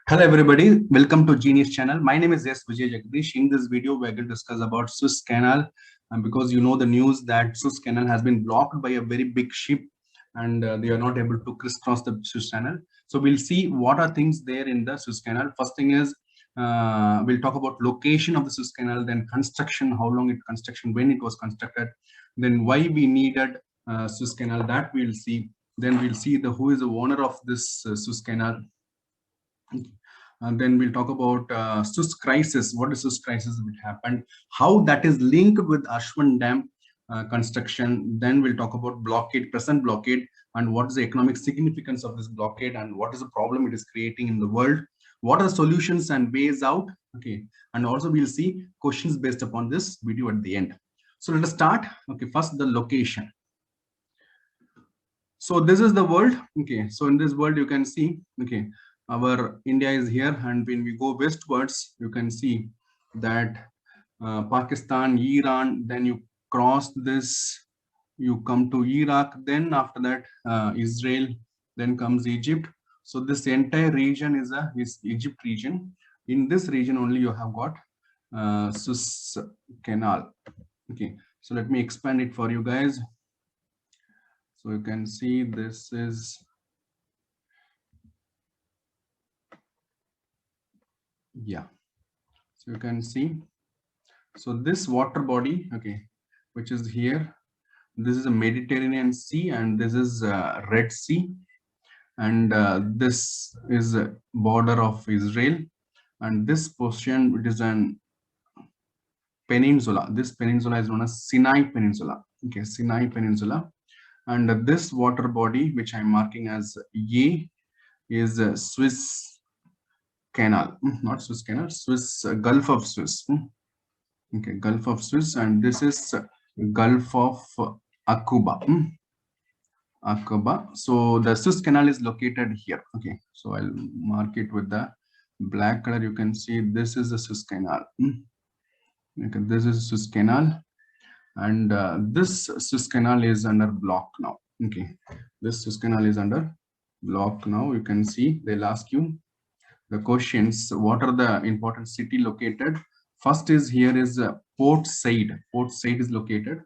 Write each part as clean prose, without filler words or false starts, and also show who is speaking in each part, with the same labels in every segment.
Speaker 1: Hello everybody, welcome to Genius channel. My name is S. Vijay Jagdish. In this video, we're going to discuss about Suez Canal, because you know the news that Suez Canal has been blocked by a very big ship, and they are not able to crisscross the Suez Canal. So we'll see what are things there in the Suez Canal. First thing is we'll talk about location of the Suez Canal, then construction, how long it construction, when it was constructed, then why we needed Suez Canal. That we'll see. Then we'll see the who is the owner of this Suez Canal. And then we'll talk about Suez crisis. What is Suez crisis which happened? How that is linked with Ashwan Dam construction. Then we'll talk about blockade, present blockade, and what is the economic significance of this blockade, and what is the problem it is creating in the world. What are the solutions and ways out? Okay, and also we'll see questions based upon this video at the end. So let us start. Okay, first the location. So this is the world. Okay, so in this world you can see, okay, our India is here, and when we go westwards you can see that Pakistan, Iran, then you cross this, you come to Iraq, then after that Israel, then comes Egypt. So this entire region is Egypt region. In this region only you have got Suez Canal. Okay, so let me expand it for you guys. So you can see this is, yeah, so you can see, so this water body, okay, which is here, this is a Mediterranean Sea, and this is Red Sea, and this is a border of Israel, and this portion, it is an peninsula. This peninsula is known as Sinai Peninsula. Okay, Sinai Peninsula, and this water body, which I'm marking as A, is Suez Canal, not Suez Canal, Suez, Gulf of Suez. Okay, Gulf of Suez, and this is Gulf of Aqaba. Aqaba. So the Suez Canal is located here. Okay, so I'll mark it with the black color. You can see this is the Suez Canal. Okay, this is Suez Canal, and this Suez Canal is under block now. Okay, this Suez Canal is under block now. You can see they'll ask you the questions. What are the important city located? First is here is Port Said. Port Said is located.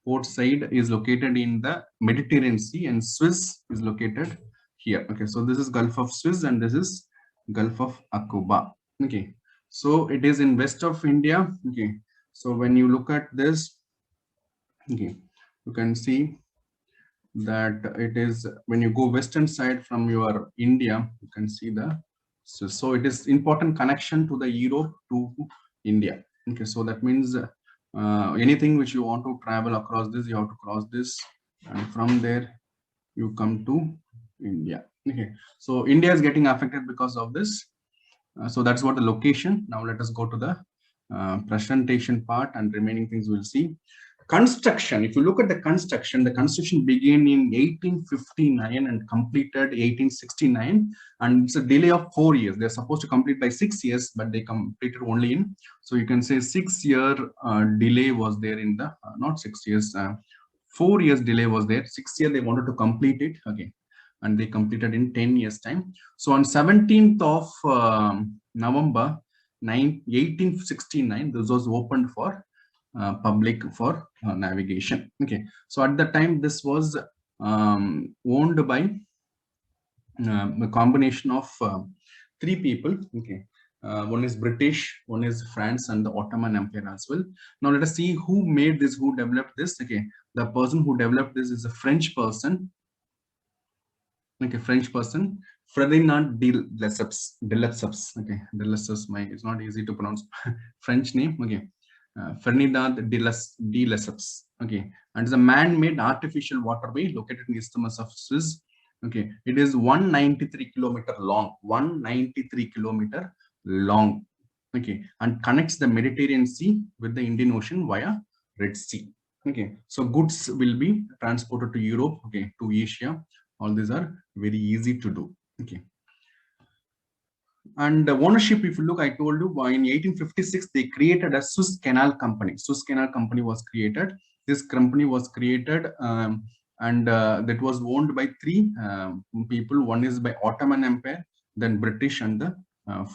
Speaker 1: Port Said is located in the Mediterranean Sea, and Suez is located here. Okay, so this is Gulf of Suez, and this is Gulf of Aqaba. Okay, so it is in west of India. Okay, so when you look at this, okay, you can see that it is, when you go western side from your India, you can see the, so it is important connection to the Europe to India. Okay, so that means anything which you want to travel across this, you have to cross this, and from there you come to India. Okay, so India is getting affected because of this. So that's what the location. Now let us go to the presentation part, and remaining things we'll see. Construction. If you look at the construction began in 1859 and completed 1869, and it's a delay of 4 years. They're supposed to complete by 6 years, but they completed only in, so you can say 6 year delay was there in the not 6 years, 4 years delay was there. 6 year they wanted to complete it. Okay, and they completed in 10 years time. So on 17th of November 1869, this was opened for public for navigation. Okay, so at the time this was owned by a combination of three people. Okay, one is British, one is France, and the Ottoman Empire as well. Now let us see who made this, who developed this. Okay, the person who developed this is a French person. Okay, French person, Ferdinand de Lesseps. Okay, de Lesseps, it's not easy to pronounce French name. Okay, Ferdinand de Lesseps. Okay, and it's a man-made artificial waterway located in the Isthmus of Suez. Okay, it is 193 kilometer long. 193 kilometer long. Okay, and connects the Mediterranean Sea with the Indian Ocean via Red Sea. Okay, so goods will be transported to Europe. Okay, to Asia. All these are very easy to do. Okay, and ownership, if you look, I told you in 1856 they created a Suez Canal Company. Suez Canal Company was created. This company was created, and that was owned by three people. One is by Ottoman Empire, then British, and the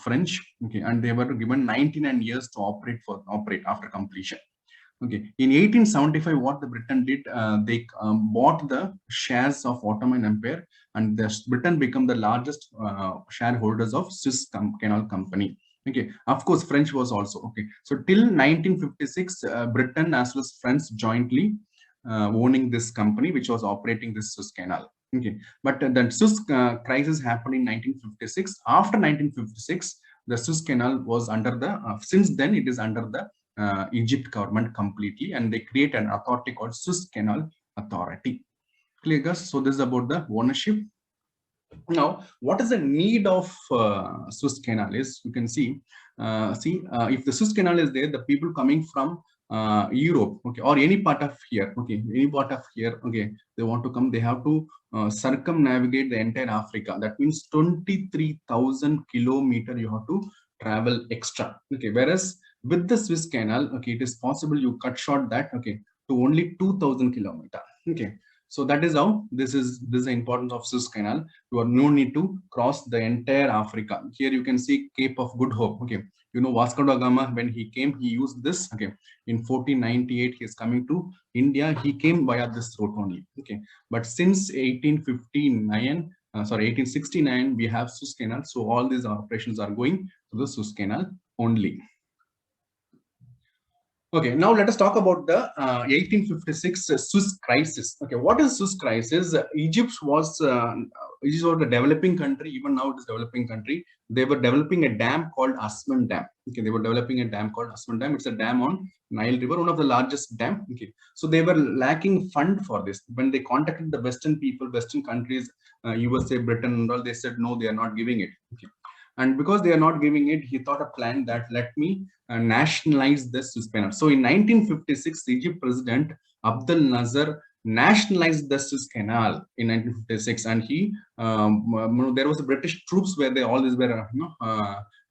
Speaker 1: French. Okay, and they were given 99 years to operate after completion. Okay, in 1875, what the Britain did, they bought the shares of Ottoman Empire, and Britain became the largest shareholders of Suez Canal Company. Okay, of course, French was also okay. So till 1956, Britain as well as France jointly owning this company, which was operating this Suez Canal. Okay, but the Suez crisis happened in 1956. After 1956, the Suez Canal was under the. Since then, it is under the Egypt government completely, and they create an authority called Suez Canal Authority. Clear, guys? So this is about the ownership. Now, what is the need of Suez Canal is, you can see, if the Suez Canal is there, the people coming from Europe, okay, or any part of here, okay, any part of here, okay, they want to come, they have to circumnavigate the entire Africa. That means 23,000 kilometer you have to travel extra, okay, whereas with the Suez Canal, okay, it is possible you cut short that, okay, to only 2,000 kilometer, okay. So that is how this is the importance of Suez Canal. You have no need to cross the entire Africa. Here you can see Cape of Good Hope. Okay, you know Vasco da Gama, when he came, he used this. Okay, in 1498 he is coming to India. He came via this route only. Okay, but since 1859, 1869, we have Suez Canal. So all these operations are going to the Suez Canal only. Okay, now let us talk about the 1856 Suez crisis. Okay, what is Suez crisis? Egypt was a developing country. Even now, it is a developing country. They were developing a dam called Aswan Dam. Okay, they were developing a dam called Aswan Dam. It's a dam on Nile River, one of the largest dam. Okay, so they were lacking fund for this. When they contacted the Western people, Western countries, USA, Britain, and all, they said no, they are not giving it. Okay, and because they are not giving it, he thought a plan that let me nationalize the Suez Canal. So in 1956, Egypt President Abdel Nasser nationalized the Suez Canal in 1956, and he there was a British troops where they all these were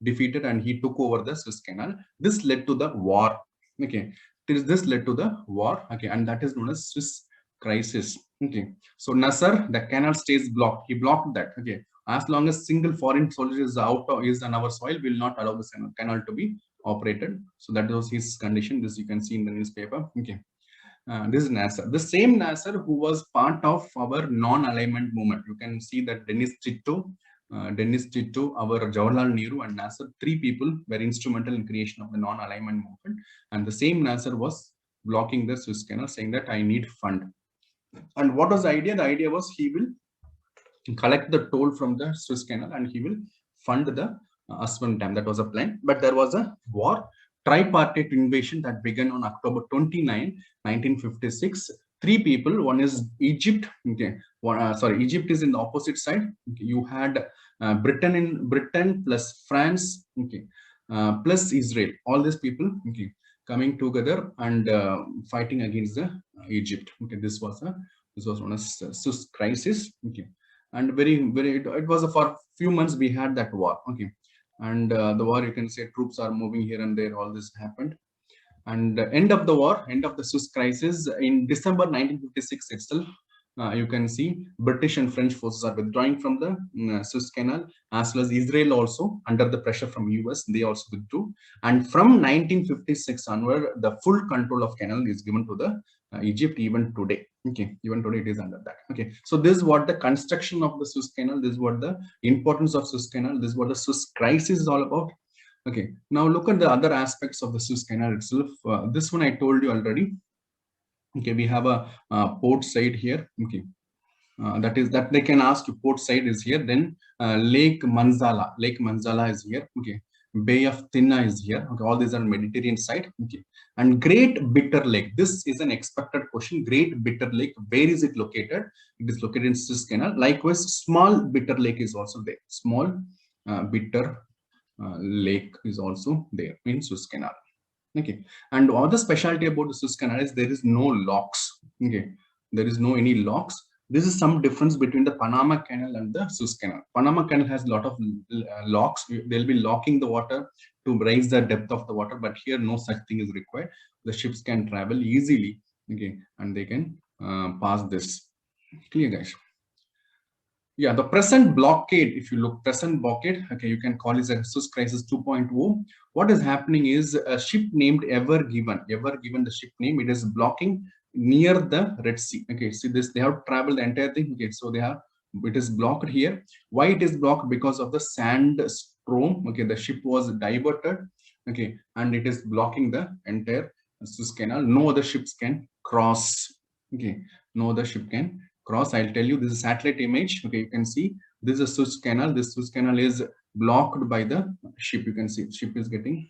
Speaker 1: defeated, and he took over the Suez Canal. This led to the war. Okay, this led to the war. Okay, and that is known as Suez crisis. Okay, so Nasser, the canal stays blocked. He blocked that. Okay, as long as single foreign soldier is is on our soil, will not allow the canal to be operated. So that was his condition. This you can see in the newspaper. Okay, this is Nasser. The same Nasser who was part of our non-alignment movement. You can see that Denis Tito, our Jawaharlal Nehru, and Nasser, three people were instrumental in creation of the non-alignment movement. And the same Nasser was blocking the Suez Canal, saying that I need fund. And what was the idea? The idea was he will collect the toll from the Suez Canal and he will fund the Aswan Dam. That was a plan. But there was a war, tripartite invasion that began on October 29, 1956. Three people. One is Egypt. Okay, Egypt is in the opposite side. Okay. You had Britain plus France. Okay, plus Israel. All these people. Okay, coming together and fighting against the Egypt. Okay, this was known as Suez crisis. Okay, and it was for a few months we had that war. Okay, and the war, you can say troops are moving here and there, all this happened. And end of the war, end of the Suez crisis in December 1956 itself, you can see British and French forces are withdrawing from the Suez Canal, as well as Israel also under the pressure from US, they also withdrew. And from 1956 onward, the full control of canal is given to the Egypt even today. Okay, even today it is under that. Okay, so this is what the construction of the Suez Canal, this is what the importance of Suez Canal, this is what the Suez crisis is all about. Okay, now look at the other aspects of the Suez Canal itself. This one I told you already. Okay, we have a port side here. Okay, that they can ask you. Port side is here. Then Lake Manzala is here. Okay, Bay of Tinna is here. Okay, all these are Mediterranean side. Okay, and Great Bitter Lake. This is an expected question. Great Bitter Lake. Where is it located? It is located in Suez Canal. Likewise, Small Bitter Lake is also there. Small Bitter Lake is also there in Suez Canal. Okay, and other specialty about the Suez Canal is there is no locks. Okay, there is no any locks. This is some difference between the Panama Canal and the Suez Canal. Panama Canal has a lot of locks. They'll be locking the water to raise the depth of the water, but here no such thing is required. The ships can travel easily. Okay, and they can pass this. Clear, guys? Yeah, the present blockade, if you look present blockade, okay, you can call it a Suez crisis 2.0. What is happening is a ship named Ever Given the ship name, it is blocking near the Red Sea. Okay, see this, they have traveled the entire thing. Okay, so they have, it is blocked here. Why it is blocked? Because of the sand storm. Okay, the ship was diverted. Okay, and it is blocking the entire Suez Canal. No other ships can cross. Okay, no other ship can cross. I'll tell you, this is satellite image. Okay, you can see this is Suez Canal. This Suez Canal is blocked by the ship. You can see ship is getting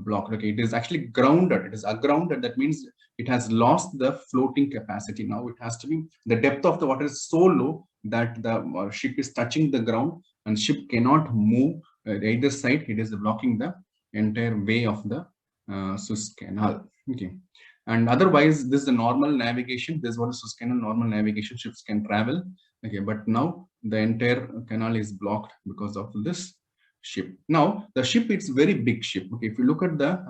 Speaker 1: blocked. Okay, it is actually grounded. It is agrounded. That means it has lost the floating capacity. Now it has to be, the depth of the water is so low that the ship is touching the ground and ship cannot move either side. It is blocking the entire way of the Suez Canal. Okay. And otherwise, this is the normal navigation. This is what is Canal normal navigation. Ships can travel. Okay, but now the entire canal is blocked because of this ship. Now the ship, it's very big ship. Okay, if you look at the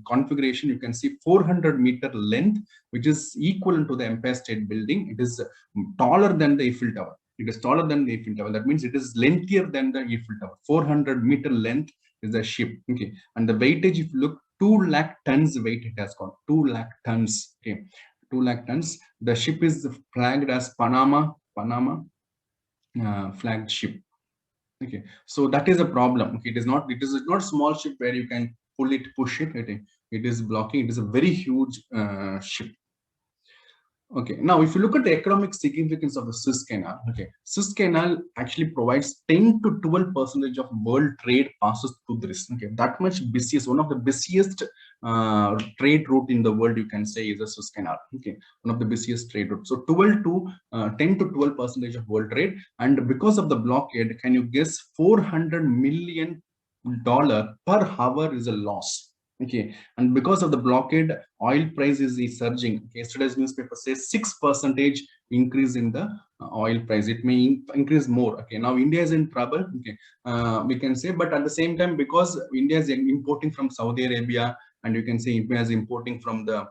Speaker 1: configuration, you can see 400-meter length, which is equivalent to the Empire State Building. It is taller than the Eiffel Tower. It is taller than the Eiffel Tower. That means it is lengthier than the Eiffel Tower. 400-meter length is the ship. Okay, and the weightage, if you look, 2 lakh tons weight it has got. 2 lakh tons. Okay, 2 lakh tons. The ship is flagged as Panama flagged ship. Okay, so that is a problem. Okay, it is not small ship where you can pull it, push it. It is blocking. It is a very huge ship. Okay, now if you look at the economic significance of the Suez Canal, okay, Suez Canal actually provides 10 to 12% of world trade passes through this. Okay, that much busiest, one of the busiest trade route in the world, you can say, is the Suez Canal. Okay, one of the busiest trade routes. So 10 to 12% of world trade, and because of the blockade, can you guess, $400 million per hour is a loss. Okay, and because of the blockade, oil price is surging. Okay, yesterday's newspaper says 6% increase in the oil price. It may increase more. Okay, now India is in trouble. Okay, we can say, but at the same time, because India is importing from Saudi Arabia, and you can say India is importing from the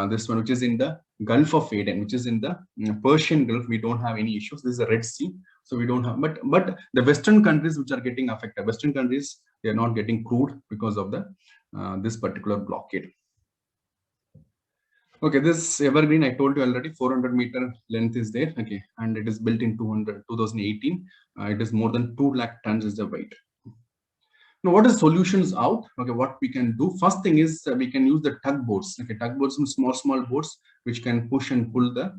Speaker 1: this one, which is in the Gulf of Aden, which is in the Persian Gulf, we don't have any issues. This is the Red Sea, so we don't have. But the Western countries which are getting affected, Western countries, they are not getting crude because of the this particular blockade. Okay, this evergreen, I told you already, 400-meter length is there. Okay, and it is built in 2018. It is more than 2 lakh tons is the weight. Now, what is solutions out? Okay, what we can do? First thing is we can use the tugboats. Okay, tugboats and small boats which can push and pull the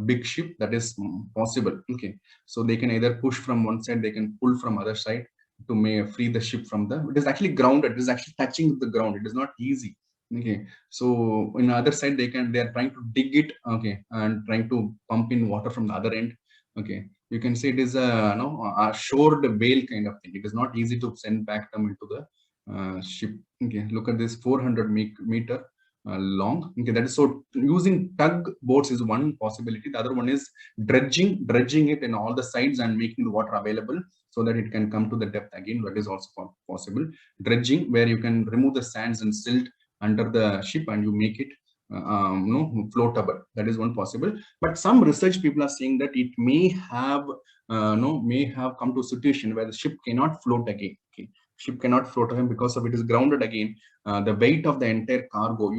Speaker 1: big ship. That is possible. Okay, so they can either push from one side, they can pull from other side to free the ship from the. It is actually grounded. It is actually touching the ground. It is not easy. Okay, so in the other side, they are trying to dig it. Okay, and trying to pump in water from the other end. Okay, you can say it is a shored whale kind of thing. It is not easy to send back them into the ship. Okay, look at this, 400-meter long. Okay, that is, so using tugboats is one possibility. The other one is dredging it in all the sides and making the water available so that it can come to the depth again. That is also possible. Dredging, where you can remove the sands and silt under the ship and you make it floatable. That is one possible. But some research people are saying that it may have come to a situation where the ship cannot float again. Okay, ship cannot float again because of it is grounded again. The weight of the entire cargo,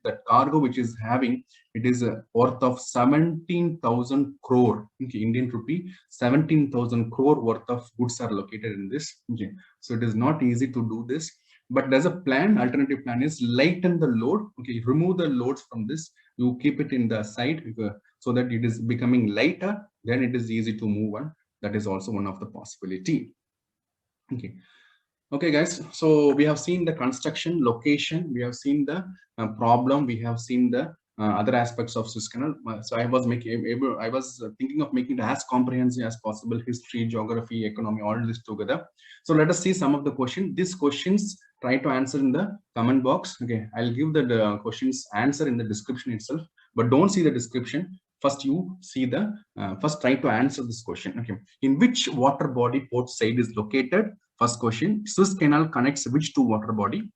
Speaker 1: that cargo which is having, it is worth of 17,000 crore. Okay, Indian rupee, 17,000 crore worth of goods are located in this. Okay, so it is not easy to do this. But there's a plan. Alternative plan is lighten the load. Okay, remove the loads from this. You keep it in the side so that it is becoming lighter. Then it is easy to move on. That is also one of the possibility. Okay. Okay, guys. So we have seen the construction location. We have seen the problem. We have seen the other aspects of Suez Canal. So I was thinking of making it as comprehensive as possible: history, geography, economy, all this together. So let us see some of the questions. These questions, try to answer in the comment box. Okay, I'll give the questions answer in the description itself, but don't see the description. First, you see the first try to answer this question. Okay, in which water body port side is located? First question, Suez Canal connects which two water body?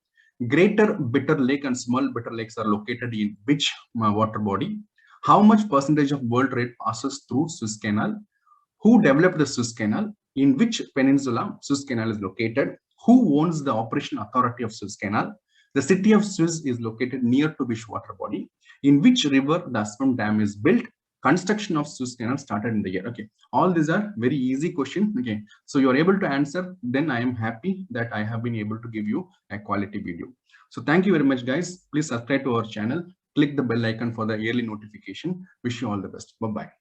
Speaker 1: Greater Bitter Lake and Small Bitter Lakes are located in which water body? How much percentage of world trade passes through Suez Canal? Who developed the Suez Canal? In which peninsula Suez Canal is located? Who owns the operation authority of Suez Canal? The city of Suez is located near to which water body? In which river the Aswan Dam is built? Construction of Suez Canal started in the year. Okay, all these are very easy questions. Okay, so you are able to answer, then I am happy that I have been able to give you a quality video. So thank you very much, guys. Please subscribe to our channel. Click the bell icon for the yearly notification. Wish you all the best. Bye-bye.